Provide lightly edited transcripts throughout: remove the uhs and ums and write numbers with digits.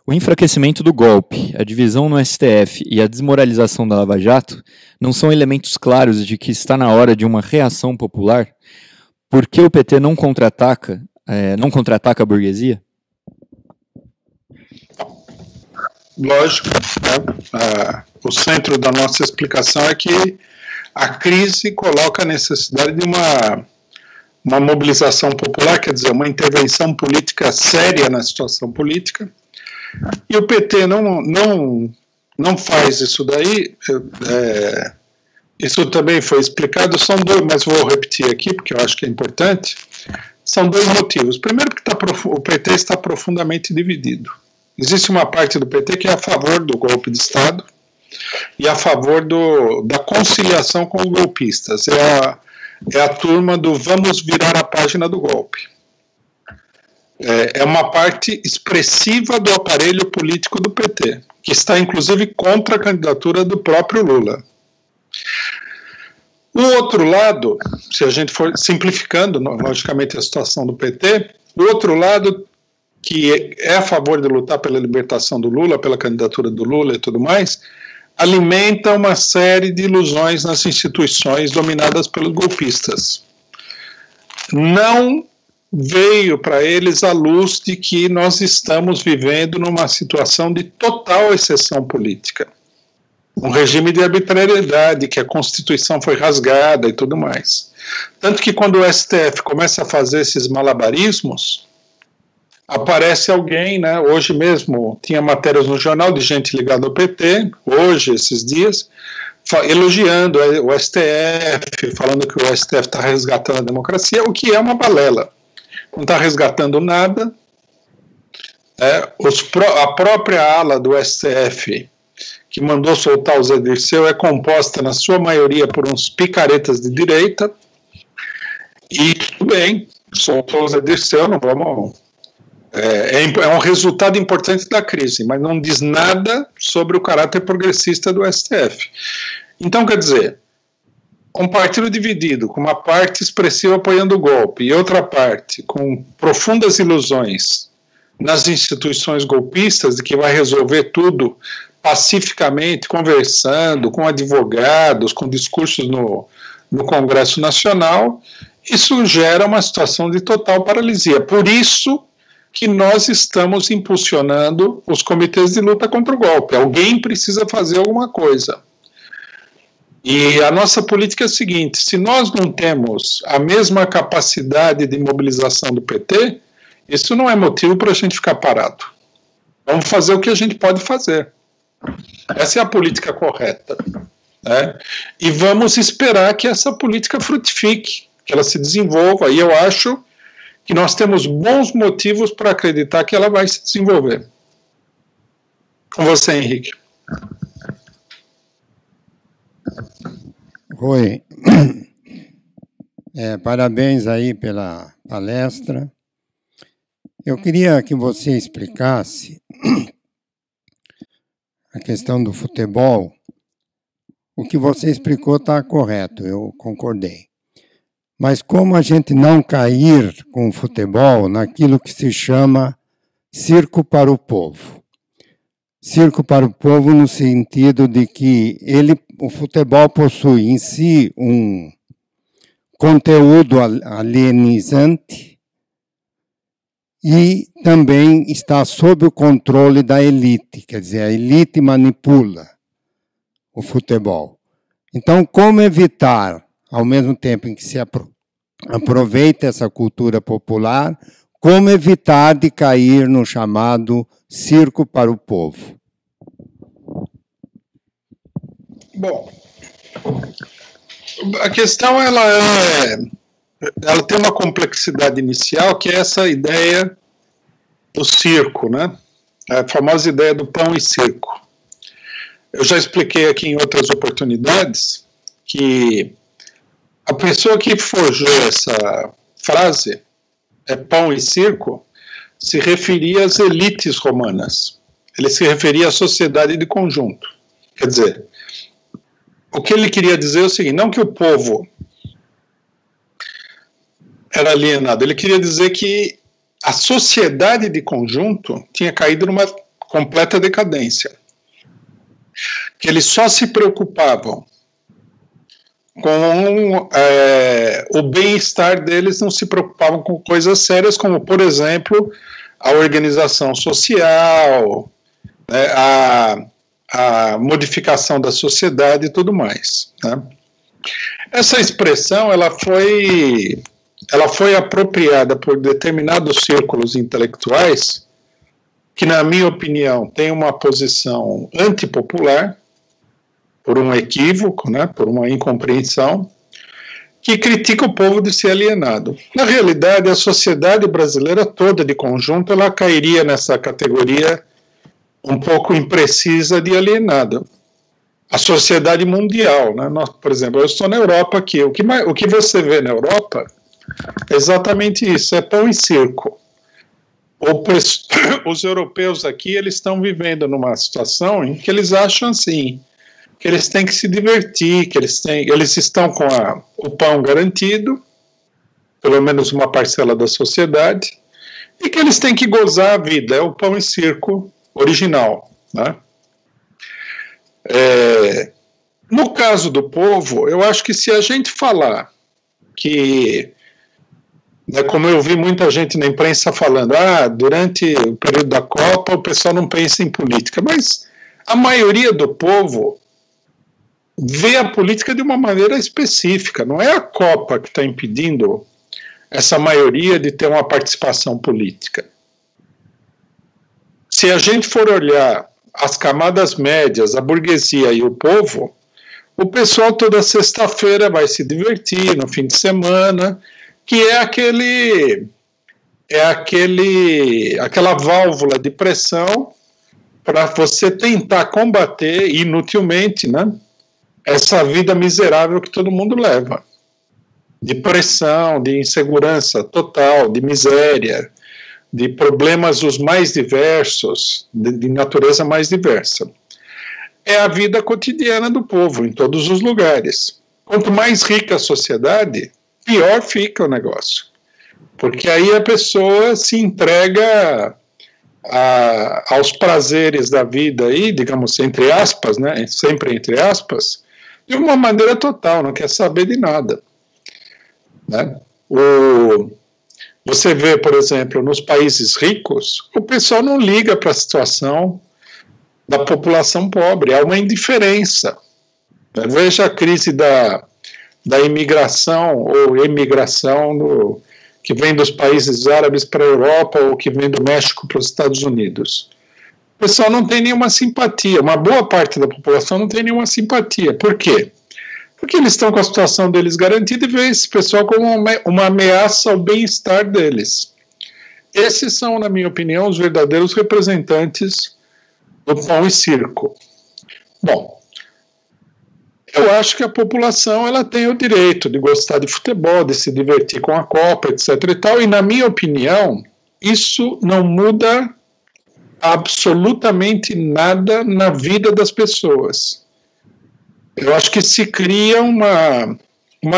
O enfraquecimento do golpe, a divisão no STF e a desmoralização da Lava Jato não são elementos claros de que está na hora de uma reação popular? Por que o PT não contra-ataca a burguesia? Lógico, né? O centro da nossa explicação é que a crise coloca a necessidade de uma mobilização popular, quer dizer, uma intervenção política séria na situação política, e o PT não faz isso daí. Isso também foi explicado, são dois, mas vou repetir aqui porque eu acho que é importante. São dois motivos. Primeiro, que o PT está profundamente dividido. Existe uma parte do PT que é a favor do golpe de Estado e a favor da conciliação com os golpistas. É a turma do vamos virar a página do golpe. É uma parte expressiva do aparelho político do PT, que está inclusive contra a candidatura do próprio Lula. O outro lado, se a gente for simplificando, logicamente, a situação do PT, o outro lado, que é a favor de lutar pela libertação do Lula, pela candidatura do Lula e tudo mais, alimenta uma série de ilusões nas instituições dominadas pelos golpistas. Não veio para eles a luz de que nós estamos vivendo numa situação de total exceção política. Um regime de arbitrariedade, que a Constituição foi rasgada e tudo mais. Tanto que quando o STF começa a fazer esses malabarismos, aparece alguém, né? Hoje mesmo tinha matérias no jornal de gente ligada ao PT, hoje, esses dias, elogiando o STF, falando que o STF está resgatando a democracia, o que é uma balela. Não está resgatando nada. A própria ala do STF, que mandou soltar o Zé Dirceu, é composta na sua maioria por uns picaretas de direita, e tudo bem, soltou o Zé Dirceu, não vamos... É um resultado importante da crise, mas não diz nada sobre o caráter progressista do STF. Então, quer dizer, um partido dividido, com uma parte expressiva apoiando o golpe, e outra parte com profundas ilusões nas instituições golpistas, de que vai resolver tudo pacificamente, conversando com advogados, com discursos no Congresso Nacional, isso gera uma situação de total paralisia. Por isso que nós estamos impulsionando os comitês de luta contra o golpe. Alguém precisa fazer alguma coisa. E a nossa política é a seguinte: se nós não temos a mesma capacidade de mobilização do PT, isso não é motivo para a gente ficar parado. Vamos fazer o que a gente pode fazer. Essa é a política correta. Né? E vamos esperar que essa política frutifique, que ela se desenvolva. E eu acho que nós temos bons motivos para acreditar que ela vai se desenvolver. Com você, Henrique. Oi. Parabéns aí pela palestra. Eu queria que você explicasse a questão do futebol. O que você explicou está correto, eu concordei. Mas como a gente não cair com o futebol naquilo que se chama circo para o povo? Circo para o povo no sentido de que o futebol possui em si um conteúdo alienizante e também está sob o controle da elite, quer dizer, a elite manipula o futebol. Então, como evitar, ao mesmo tempo em que se aproveita essa cultura popular, como evitar de cair no chamado circo para o povo? Bom, a questão ela tem uma complexidade inicial, que é essa ideia do circo, né? A famosa ideia do pão e circo. Eu já expliquei aqui em outras oportunidades que a pessoa que forjou essa frase, pão e circo, se referia às elites romanas. Ele se referia à sociedade de conjunto. Quer dizer, o que ele queria dizer é o seguinte: não que o povo era alienado, ele queria dizer que a sociedade de conjunto tinha caído numa completa decadência. Que eles só se preocupavam com o bem-estar deles, não se preocupavam com coisas sérias, como, por exemplo, a organização social, né, a modificação da sociedade e tudo mais, né? Essa expressão ela foi apropriada por determinados círculos intelectuais que, na minha opinião, têm uma posição antipopular, por um equívoco, né, por uma incompreensão, que critica o povo de ser alienado. Na realidade, a sociedade brasileira toda de conjunto, ela cairia nessa categoria um pouco imprecisa de alienado. A sociedade mundial, né? Nós, por exemplo, eu estou na Europa aqui, o que você vê na Europa é exatamente isso, é pão e circo. Os europeus aqui, eles estão vivendo numa situação em que eles acham assim, que eles têm que se divertir, que eles estão com o pão garantido, pelo menos uma parcela da sociedade, e que eles têm que gozar a vida, é o pão e circo original, né? No caso do povo, eu acho que se a gente falar que, né, como eu vi muita gente na imprensa falando, durante o período da Copa o pessoal não pensa em política, mas a maioria do povo vê a política de uma maneira específica, não é a Copa que está impedindo essa maioria de ter uma participação política. Se a gente for olhar as camadas médias, a burguesia e o povo, o pessoal toda sexta-feira vai se divertir, no fim de semana, que é aquela válvula de pressão para você tentar combater inutilmente, né, essa vida miserável que todo mundo leva, de pressão, de insegurança total, de miséria, de problemas os mais diversos, de natureza mais diversa. É a vida cotidiana do povo, em todos os lugares. Quanto mais rica a sociedade, pior fica o negócio. Porque aí a pessoa se entrega aos prazeres da vida, aí, digamos, entre aspas, né, sempre entre aspas, de uma maneira total, não quer saber de nada, né? Você vê, por exemplo, nos países ricos, o pessoal não liga para a situação da população pobre, há uma indiferença. Veja a crise da imigração ou emigração que vem dos países árabes para a Europa ou que vem do México para os Estados Unidos. O pessoal não tem nenhuma simpatia, uma boa parte da população não tem nenhuma simpatia. Por quê? Porque eles estão com a situação deles garantida e veem esse pessoal como uma ameaça ao bem-estar deles. Esses são, na minha opinião, os verdadeiros representantes do pão e circo. Bom, eu acho que a população ela tem o direito de gostar de futebol, de se divertir com a Copa, etc. e tal, e na minha opinião, isso não muda absolutamente nada na vida das pessoas. Eu acho que se cria uma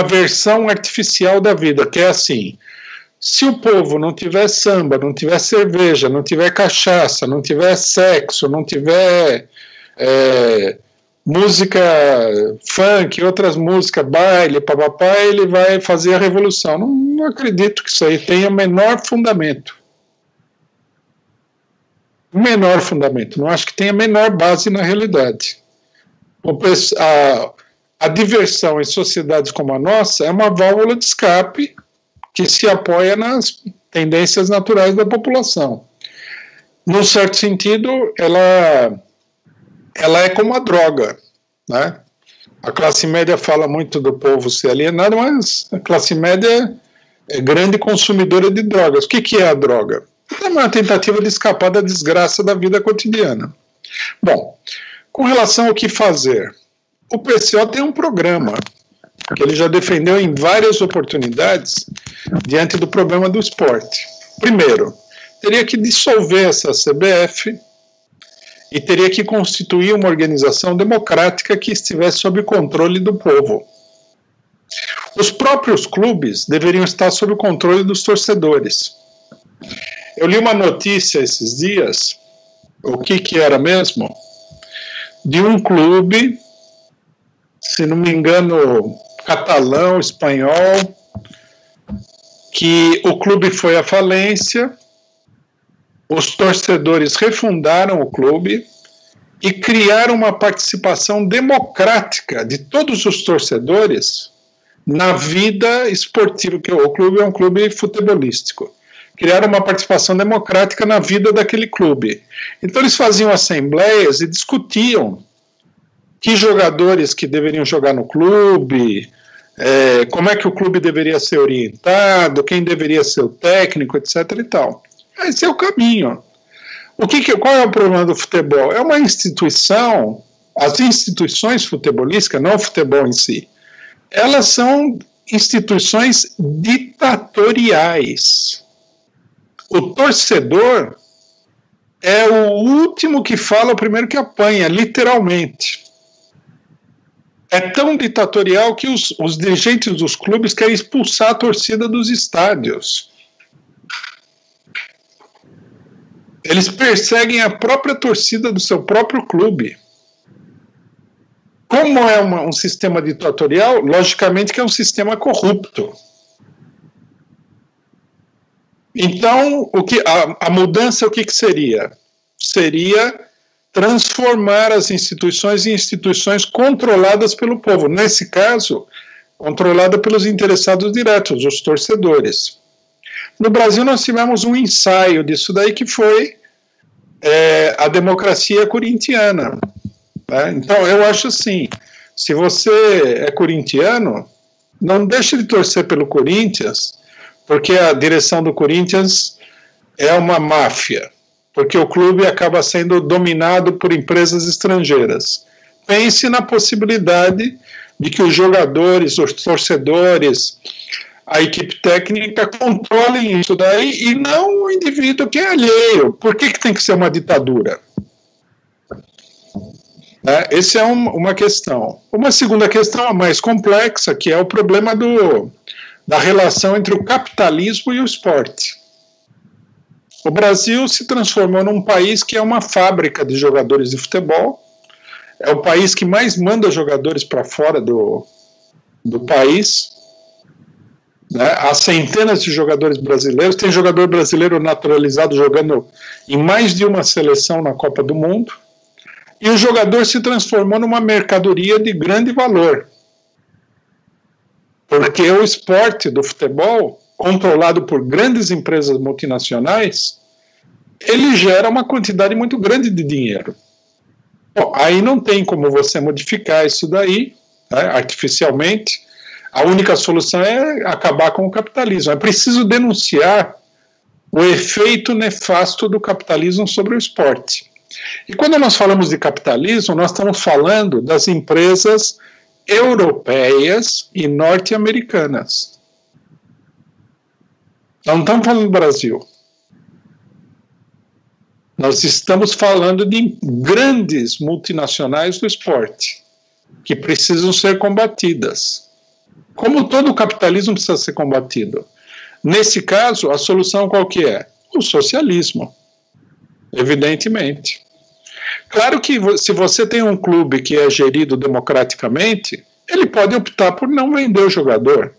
versão artificial da vida, que é assim, se o povo não tiver samba, não tiver cerveja, não tiver cachaça, não tiver sexo, não tiver música funk, outras músicas, baile, papapá, ele vai fazer a revolução. Não acredito que isso aí tenha menor fundamento. Menor fundamento. Não acho que tenha menor base na realidade. A diversão em sociedades como a nossa é uma válvula de escape que se apoia nas tendências naturais da população. Num certo sentido, ela é como a droga, né? A classe média fala muito do povo ser alienado, mas a classe média é grande consumidora de drogas. O que é a droga? É uma tentativa de escapar da desgraça da vida cotidiana. Bom, com relação ao que fazer, o PCO tem um programa que ele já defendeu em várias oportunidades diante do problema do esporte. Primeiro, teria que dissolver essa CBF e teria que constituir uma organização democrática que estivesse sob controle do povo. Os próprios clubes deveriam estar sob o controle dos torcedores. Eu li uma notícia esses dias O que era mesmo? De um clube, se não me engano, catalão, espanhol, que o clube foi à falência, os torcedores refundaram o clube e criaram uma participação democrática de todos os torcedores na vida esportiva, que o clube é um clube futebolístico. Criaram uma participação democrática na vida daquele clube. Então eles faziam assembleias e discutiam que jogadores que deveriam jogar no clube, como é que o clube deveria ser orientado, quem deveria ser o técnico, etc. e tal. Esse é o caminho. Qual é o problema do futebol? É uma instituição, as instituições futebolísticas, não o futebol em si, elas são instituições ditatoriais. O torcedor é o último que fala, o primeiro que apanha, literalmente. É tão ditatorial que os dirigentes dos clubes querem expulsar a torcida dos estádios. Eles perseguem a própria torcida do seu próprio clube. Como é um sistema ditatorial, logicamente que é um sistema corrupto. Então, a mudança, o que seria? Seria transformar as instituições em instituições controladas pelo povo. Nesse caso, controlada pelos interessados diretos, os torcedores. No Brasil, nós tivemos um ensaio disso daí, que foi a democracia corintiana. Né? Então, eu acho assim, se você é corintiano, não deixe de torcer pelo Corinthians, porque a direção do Corinthians é uma máfia, porque o clube acaba sendo dominado por empresas estrangeiras. Pense na possibilidade de que os jogadores, os torcedores, a equipe técnica controlem isso daí e não o indivíduo que é alheio. Por que tem que ser uma ditadura? Essa é uma questão. Uma segunda questão, a mais complexa, que é o problema da relação entre o capitalismo e o esporte. O Brasil se transformou num país que é uma fábrica de jogadores de futebol, é o país que mais manda jogadores para fora do país. Né? Há centenas de jogadores brasileiros, tem jogador brasileiro naturalizado jogando em mais de uma seleção na Copa do Mundo, e o jogador se transformou numa mercadoria de grande valor. Porque o esporte do futebol, controlado por grandes empresas multinacionais, ele gera uma quantidade muito grande de dinheiro. Bom, aí não tem como você modificar isso daí, né, artificialmente. A única solução é acabar com o capitalismo. É preciso denunciar o efeito nefasto do capitalismo sobre o esporte. E quando nós falamos de capitalismo, nós estamos falando das empresas europeias e norte-americanas. Não estamos falando do Brasil. Nós estamos falando de grandes multinacionais do esporte, que precisam ser combatidas. Como todo o capitalismo precisa ser combatido. Nesse caso, a solução qual que é? O socialismo, evidentemente. Claro que se você tem um clube que é gerido democraticamente, ele pode optar por não vender o jogador.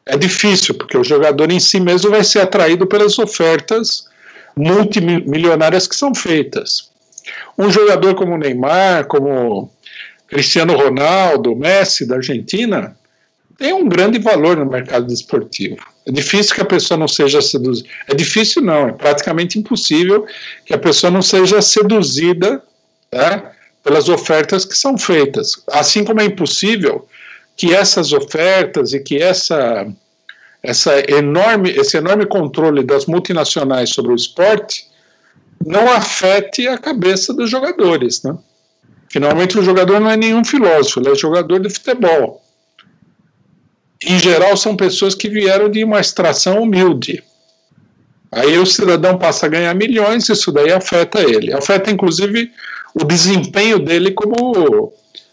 É difícil, porque o jogador em si mesmo vai ser atraído pelas ofertas multimilionárias que são feitas. Um jogador como o Neymar, como Cristiano Ronaldo, Messi da Argentina, tem um grande valor no mercado esportivo. É difícil que a pessoa não seja seduzida. É difícil não, é praticamente impossível que a pessoa não seja seduzida, tá, pelas ofertas que são feitas. Assim como é impossível que essas ofertas e que esse enorme controle das multinacionais sobre o esporte não afete a cabeça dos jogadores. Né? Finalmente, o jogador não é nenhum filósofo, ele é jogador de futebol. Em geral, são pessoas que vieram de uma extração humilde. Aí o cidadão passa a ganhar milhões, isso daí afeta ele. Afeta, inclusive, o desempenho dele como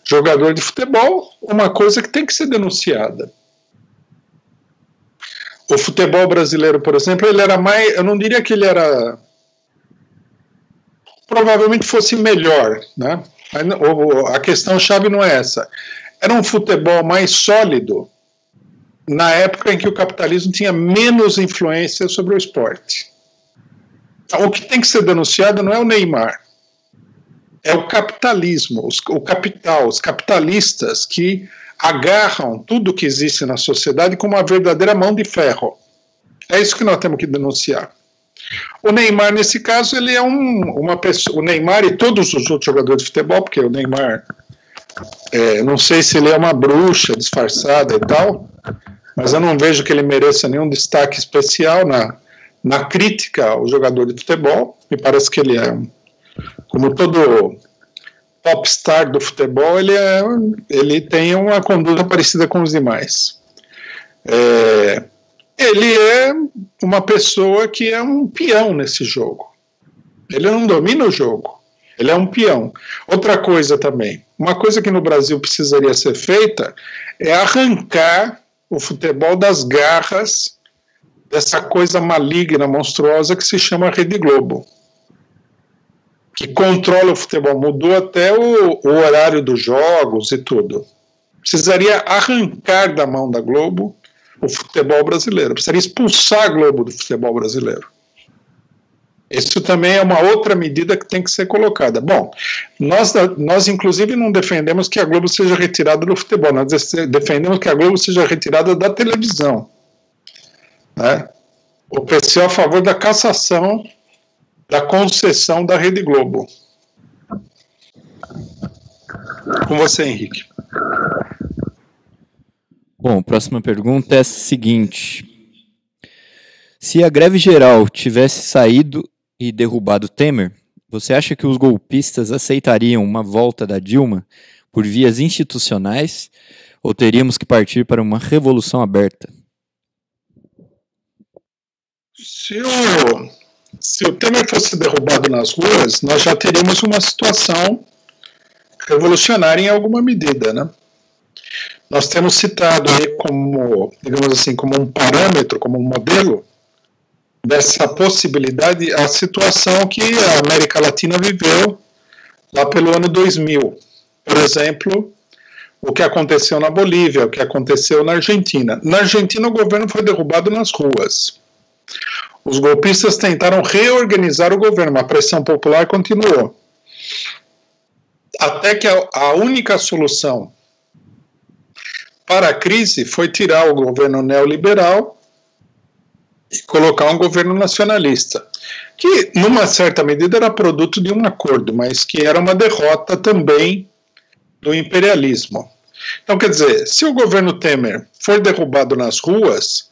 jogador de futebol, uma coisa que tem que ser denunciada. O futebol brasileiro, por exemplo, ele era mais... Eu não diria que ele era provavelmente fosse melhor, né? A questão-chave não é essa. Era um futebol mais sólido na época em que o capitalismo tinha menos influência sobre o esporte. Então, o que tem que ser denunciado não é o Neymar, é o capitalismo, o capital, os capitalistas que agarram tudo que existe na sociedade como uma verdadeira mão de ferro. É isso que nós temos que denunciar. O Neymar, nesse caso, ele é uma pessoa. O Neymar e todos os outros jogadores de futebol, porque o Neymar, não sei se ele é uma bruxa disfarçada e tal, mas eu não vejo que ele mereça nenhum destaque especial na crítica ao jogador de futebol. Me parece que ele é, como todo popstar do futebol, ele tem uma conduta parecida com os demais. Ele é uma pessoa que é um peão nesse jogo. Ele não domina o jogo. Ele é um peão. Outra coisa também, uma coisa que no Brasil precisaria ser feita é arrancar o futebol das garras dessa coisa maligna, monstruosa que se chama Rede Globo, que controla o futebol. Mudou até o horário dos jogos e tudo. Precisaria arrancar da mão da Globo o futebol brasileiro. Precisaria expulsar a Globo do futebol brasileiro. Isso também é uma outra medida que tem que ser colocada. Bom, nós inclusive não defendemos que a Globo seja retirada do futebol, nós defendemos que a Globo seja retirada da televisão. Né? O PC é a favor da cassação da concessão da Rede Globo. Com você, Henrique. Bom, próxima pergunta é a seguinte. Se a greve geral tivesse saído e derrubado Temer, você acha que os golpistas aceitariam uma volta da Dilma por vias institucionais ou teríamos que partir para uma revolução aberta? Se o Temer fosse derrubado nas ruas, nós já teríamos uma situação revolucionária em alguma medida, né? Nós temos citado aí como, digamos assim, como um parâmetro, como um modelo dessa possibilidade, a situação que a América Latina viveu lá pelo ano 2000. Por exemplo, o que aconteceu na Bolívia, o que aconteceu na Argentina. Na Argentina, o governo foi derrubado nas ruas. Os golpistas tentaram reorganizar o governo, mas a pressão popular continuou. Até que a única solução para a crise foi tirar o governo neoliberal e colocar um governo nacionalista, que, numa certa medida, era produto de um acordo, mas que era uma derrota também do imperialismo. Então, quer dizer, se o governo Temer for derrubado nas ruas,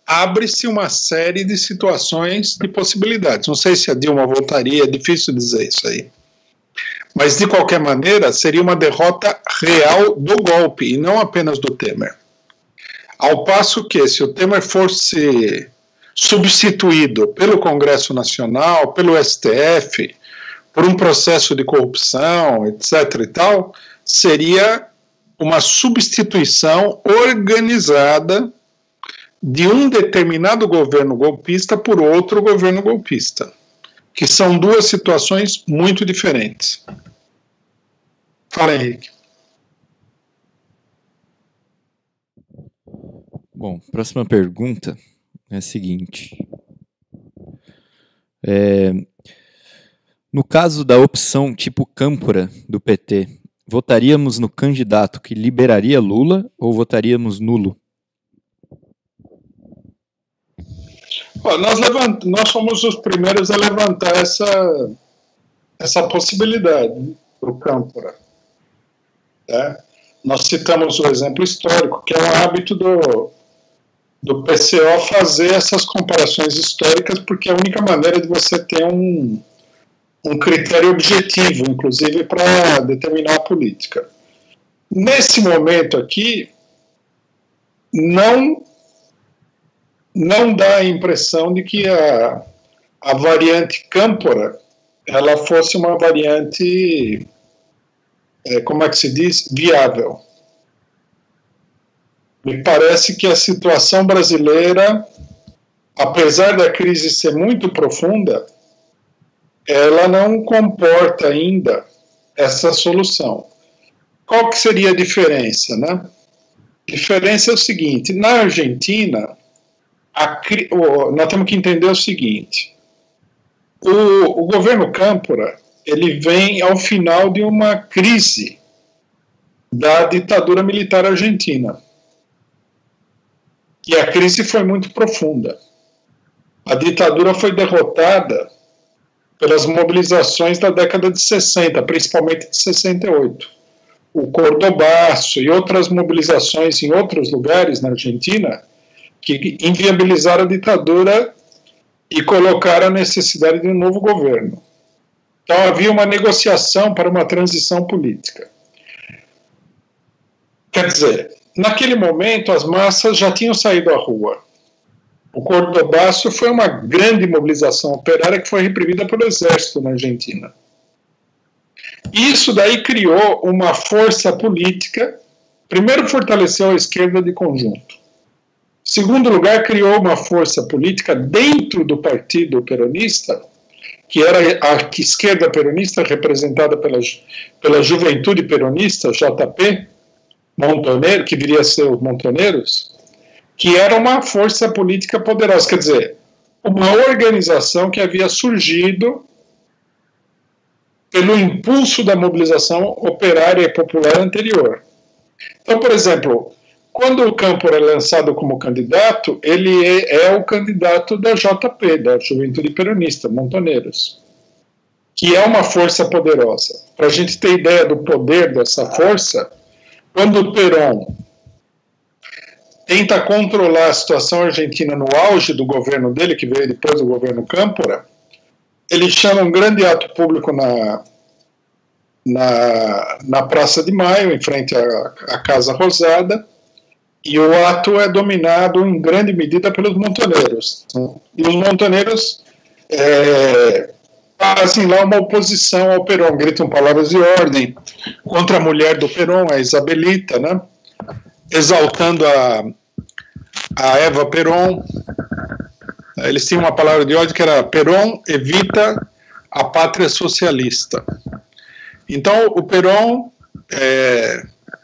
abre-se uma série de situações de possibilidades. Não sei se a Dilma voltaria, é difícil dizer isso aí. Mas, de qualquer maneira, seria uma derrota real do golpe, e não apenas do Temer. Ao passo que, se o Temer fosse substituído pelo Congresso Nacional, pelo STF, por um processo de corrupção, etc. e tal, seria uma substituição organizada de um determinado governo golpista por outro governo golpista, que são duas situações muito diferentes. Fala, Henrique. Bom, próxima pergunta é a seguinte. No caso da opção tipo Câmpora do PT, votaríamos no candidato que liberaria Lula ou votaríamos nulo? Nós fomos os primeiros a levantar essa possibilidade do Câmpora. Nós citamos o exemplo histórico, que é um hábito do PCO fazer essas comparações históricas, porque é a única maneira de você ter um critério objetivo, inclusive, para determinar a política. Nesse momento aqui, não dá a impressão de que a variante Câmpora ela fosse uma variante, como é que se diz, viável. Me parece que a situação brasileira, apesar da crise ser muito profunda, ela não comporta ainda essa solução. Qual que seria a diferença, né? A diferença é o seguinte: na Argentina, nós temos que entender o seguinte: o governo Câmpora, ele vem ao final de uma crise da ditadura militar argentina. E a crise foi muito profunda. A ditadura foi derrotada pelas mobilizações da década de 60, principalmente de 68. O Cordobaço e outras mobilizações em outros lugares na Argentina que inviabilizaram a ditadura e colocaram a necessidade de um novo governo. Então havia uma negociação para uma transição política. Quer dizer, naquele momento as massas já tinham saído à rua. O Cordobaço foi uma grande mobilização operária que foi reprimida pelo exército na Argentina. Isso daí criou uma força política. Primeiro, fortaleceu a esquerda de conjunto. Segundo lugar, criou uma força política dentro do partido peronista, que era a esquerda peronista representada pela Juventude Peronista, JP, Montoneiro, que viria a ser os Montoneiros, que era uma força política poderosa, quer dizer, uma organização que havia surgido pelo impulso da mobilização operária e popular anterior. Então, por exemplo, quando o Câmpora é lançado como candidato, ele é o candidato da JP, da Juventude Peronista, Montoneiros, que é uma força poderosa. Para a gente ter ideia do poder dessa força, quando o Perón tenta controlar a situação argentina no auge do governo dele, que veio depois do governo Câmpora, ele chama um grande ato público na Praça de Maio, em frente à Casa Rosada, e o ato é dominado em grande medida pelos montoneiros. E os montoneiros fazem lá uma oposição ao Perón, gritam palavras de ordem contra a mulher do Perón, a Isabelita, né? Exaltando a Eva Perón. Eles tinham uma palavra de ordem que era: Perón evita a pátria socialista. Então o Perón,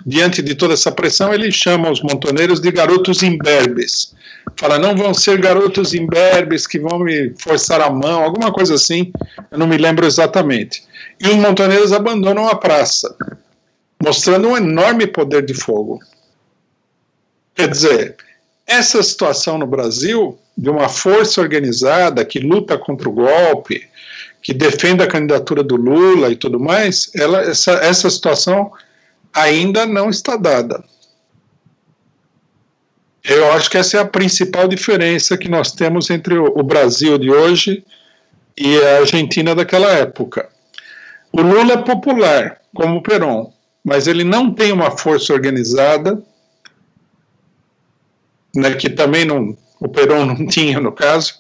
diante de toda essa pressão, ele chama os montoneiros de garotos imberbes. Fala: não vão ser garotos imberbes que vão me forçar a mão, alguma coisa assim, eu não me lembro exatamente. E os montoneiros abandonam a praça, mostrando um enorme poder de fogo. Quer dizer, essa situação no Brasil, de uma força organizada que luta contra o golpe, que defende a candidatura do Lula e tudo mais, essa situação ainda não está dada. Eu acho que essa é a principal diferença que nós temos entre o Brasil de hoje e a Argentina daquela época. O Lula é popular, como o Perón, mas ele não tem uma força organizada, né, que também o Perón não tinha, no caso,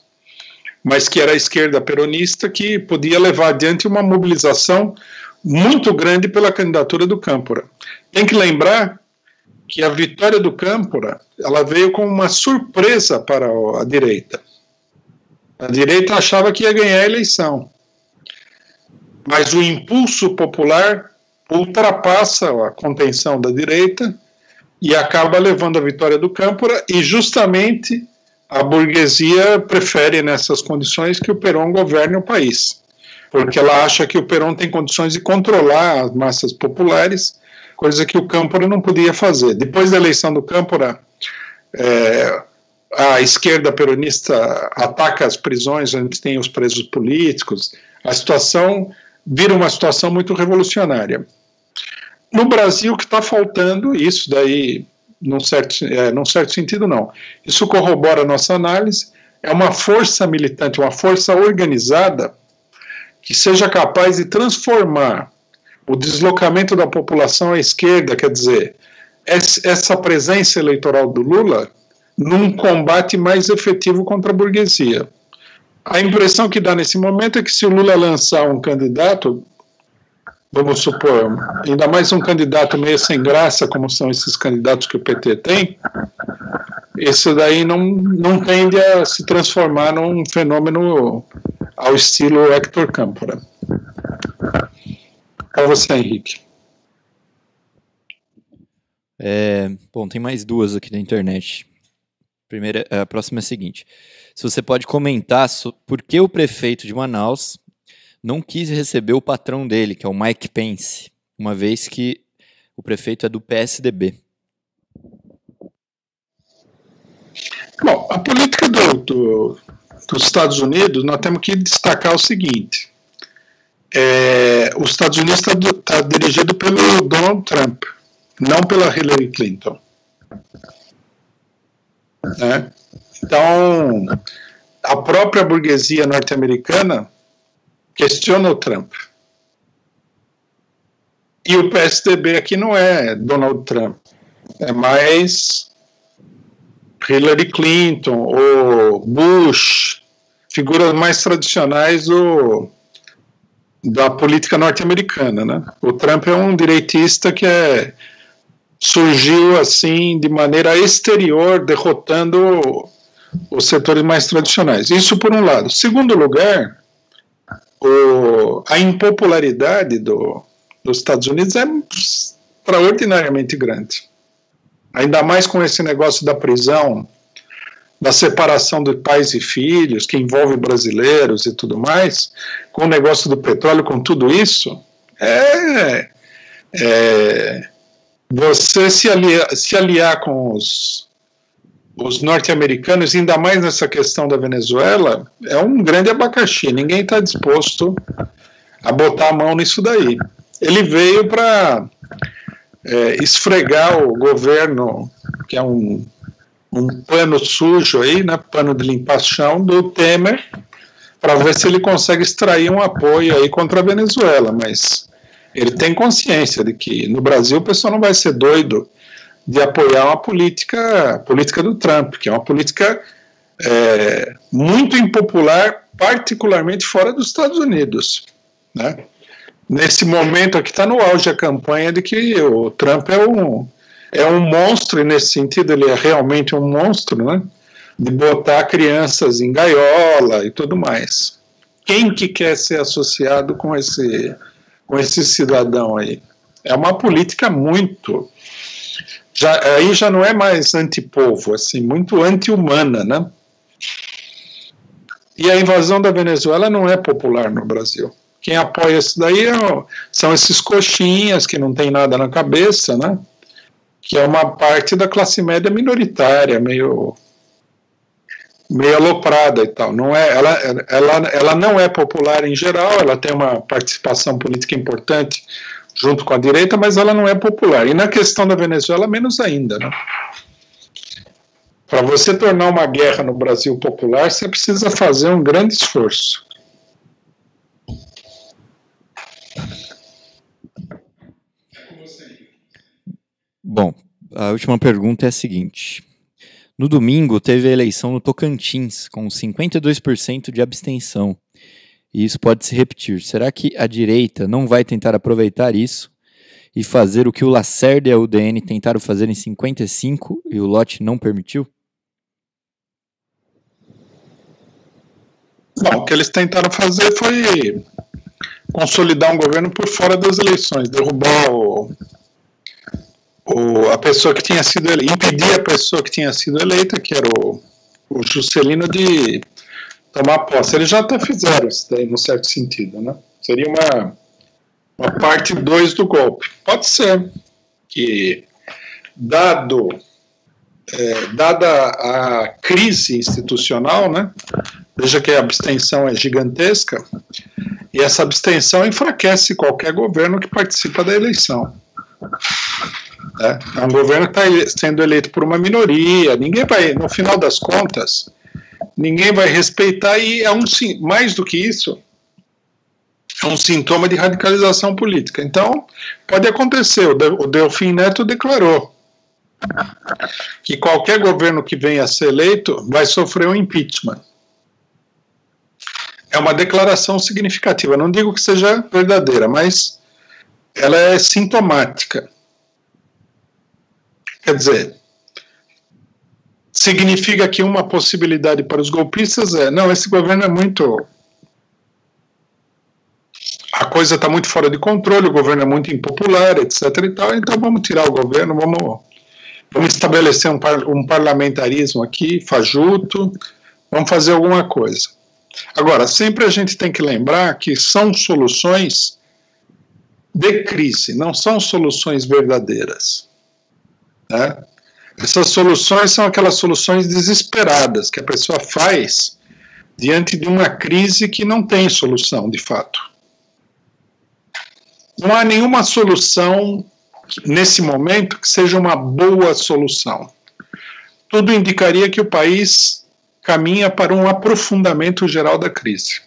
mas que era a esquerda peronista, que podia levar adiante uma mobilização muito grande pela candidatura do Câmpora. Tem que lembrar que a vitória do Câmpora, ela veio como uma surpresa para a direita. A direita achava que ia ganhar a eleição, mas o impulso popular ultrapassa a contenção da direita e acaba levando a vitória do Câmpora, e justamente a burguesia prefere nessas condições que o Perón governe o país, porque ela acha que o Perón tem condições de controlar as massas populares, coisa que o Câmpora não podia fazer. Depois da eleição do Câmpora, a esquerda peronista ataca as prisões onde tem os presos políticos, a situação vira uma situação muito revolucionária. No Brasil, o que está faltando, isso daí, num certo sentido, não. Isso corrobora a nossa análise, é uma força militante, uma força organizada que seja capaz de transformar o deslocamento da população à esquerda, quer dizer, essa presença eleitoral do Lula, num combate mais efetivo contra a burguesia. A impressão que dá nesse momento é que se o Lula lançar um candidato, vamos supor, ainda mais um candidato meio sem graça, como são esses candidatos que o PT tem, isso daí não tende a se transformar num fenômeno ao estilo Hector Câmpora. Para você, Henrique. Bom, tem mais duas aqui na internet. A próxima é a seguinte. Se você pode comentar por que o prefeito de Manaus não quis receber o patrão dele, que é o Mike Pence, uma vez que o prefeito é do PSDB. Bom, a política dos Estados Unidos, nós temos que destacar o seguinte. Os Estados Unidos está dirigido pelo Donald Trump, não pela Hillary Clinton. Então, a própria burguesia norte-americana questiona o Trump. E o PSDB aqui não é Donald Trump, é mais Hillary Clinton ou Bush, figuras mais tradicionais da política norte-americana, né? O Trump é um direitista que surgiu assim de maneira exterior, derrotando os setores mais tradicionais. Isso por um lado. Segundo lugar, a impopularidade dos Estados Unidos é extraordinariamente grande. Ainda mais com esse negócio da prisão, da separação de pais e filhos, que envolve brasileiros e tudo mais, com o negócio do petróleo, com tudo isso, você se aliar com os norte-americanos, ainda mais nessa questão da Venezuela, é um grande abacaxi. Ninguém está disposto a botar a mão nisso daí. Ele veio para esfregar o governo, que é um pano sujo aí, né, pano de limpar chão do Temer, para ver se ele consegue extrair um apoio aí contra a Venezuela, mas ele tem consciência de que no Brasil o pessoal não vai ser doido de apoiar a política do Trump, que é uma política muito impopular, particularmente fora dos Estados Unidos, né? Nesse momento aqui está no auge a campanha de que o Trump é um monstro, e nesse sentido ele é realmente um monstro, né? De botar crianças em gaiola e tudo mais. Quem que quer ser associado com esse cidadão aí? É uma política muito... aí já não é mais antipovo, assim, muito anti-humana, né? E a invasão da Venezuela não é popular no Brasil. Quem apoia isso daí são esses coxinhas que não tem nada na cabeça, né? Que é uma parte da classe média minoritária, meio aloprada e tal. Não é, ela não é popular em geral, ela tem uma participação política importante junto com a direita, mas ela não é popular. E na questão da Venezuela, menos ainda, né? Para você tornar uma guerra no Brasil popular, você precisa fazer um grande esforço. Bom, a última pergunta é a seguinte. No domingo, teve a eleição no Tocantins, com 52% de abstenção. E isso pode se repetir. Será que a direita não vai tentar aproveitar isso e fazer o que o Lacerda e a UDN tentaram fazer em 55 e o Lott não permitiu? Bom, o que eles tentaram fazer foi consolidar um governo por fora das eleições, derrubar a pessoa que tinha sido eleita, impedir a pessoa que tinha sido eleita, que era o Juscelino, de tomar posse. Eles já até fizeram isso daí, num certo sentido, né? Seria uma parte 2 do golpe. Pode ser que, dada a crise institucional, né? Veja que a abstenção é gigantesca, e essa abstenção enfraquece qualquer governo que participa da eleição. É um governo que está sendo eleito por uma minoria, ninguém vai, no final das contas, ninguém vai respeitar, e mais do que isso, é um sintoma de radicalização política. Então, pode acontecer, o Delfim Neto declarou que qualquer governo que venha a ser eleito vai sofrer um impeachment. É uma declaração significativa, não digo que seja verdadeira, mas ela é sintomática. Quer dizer, significa que uma possibilidade para os golpistas não, esse governo é muito a coisa está muito fora de controle, o governo é muito impopular, etc. e tal, então vamos tirar o governo, vamos estabelecer um parlamentarismo aqui, fajuto, vamos fazer alguma coisa. Agora, sempre a gente tem que lembrar que são soluções de crise, não são soluções verdadeiras, né? Essas soluções são aquelas soluções desesperadas que a pessoa faz diante de uma crise que não tem solução, de fato. Não há nenhuma solução nesse momento que seja uma boa solução. Tudo indicaria que o país caminha para um aprofundamento geral da crise.